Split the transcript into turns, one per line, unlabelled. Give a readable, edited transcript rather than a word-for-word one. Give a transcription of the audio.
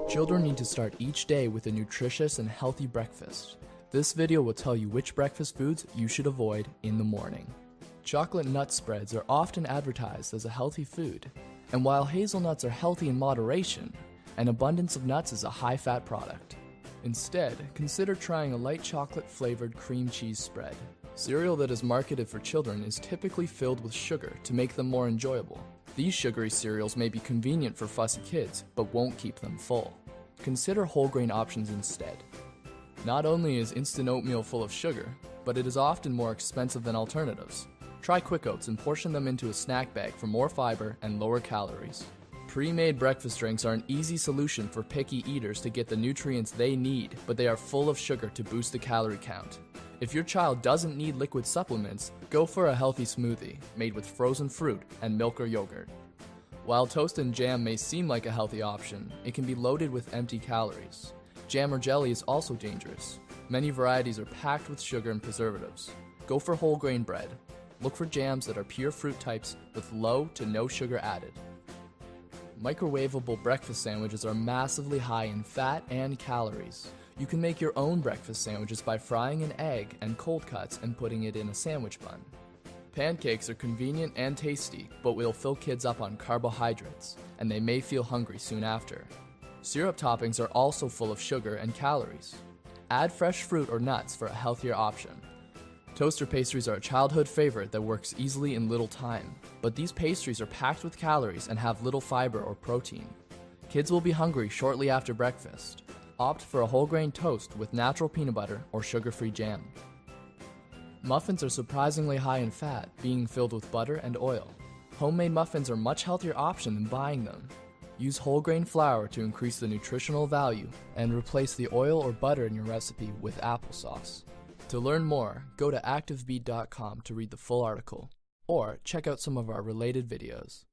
Children need to start each day with a nutritious and healthy breakfast. This video will tell you which breakfast foods you should avoid in the morning. Chocolate nut spreads are often advertised as a healthy food, and while hazelnuts are healthy in moderation, an abundance of nuts is a high-fat product. Instead, consider trying a light chocolate-flavored cream cheese spread. Cereal that is marketed for children is typically filled with sugar to make them more enjoyable. These sugary cereals may be convenient for fussy kids, but won't keep them full. Consider whole grain options instead. Not only is instant oatmeal full of sugar, but it is often more expensive than alternatives. Try Quick Oats and portion them into a snack bag for more fiber and lower calories. Pre-made breakfast drinks are an easy solution for picky eaters to get the nutrients they need, but they are full of sugar to boost the calorie count. If your child doesn't need liquid supplements, go for a healthy smoothie made with frozen fruit and milk or yogurt. While toast and jam may seem like a healthy option, it can be loaded with empty calories. Jam or jelly is also dangerous. Many varieties are packed with sugar and preservatives. Go for whole grain bread. Look for jams that are pure fruit types with low to no sugar added. Microwavable breakfast sandwiches are massively high in fat and calories. You can make your own breakfast sandwiches by frying an egg and cold cuts and putting it in a sandwich bun. Pancakes are convenient and tasty, but will fill kids up on carbohydrates, and they may feel hungry soon after. Syrup toppings are also full of sugar and calories. Add fresh fruit or nuts for a healthier option. Toaster pastries are a childhood favorite that works easily in little time, but these pastries are packed with calories and have little fiber or protein. Kids will be hungry shortly after breakfast. Opt for a whole grain toast with natural peanut butter or sugar-free jam. Muffins are surprisingly high in fat, being filled with butter and oil. Homemade muffins are a much healthier option than buying them. Use whole grain flour to increase the nutritional value and replace the oil or butter in your recipe with applesauce. To learn more, go to activebeat.com to read the full article, or check out some of our related videos.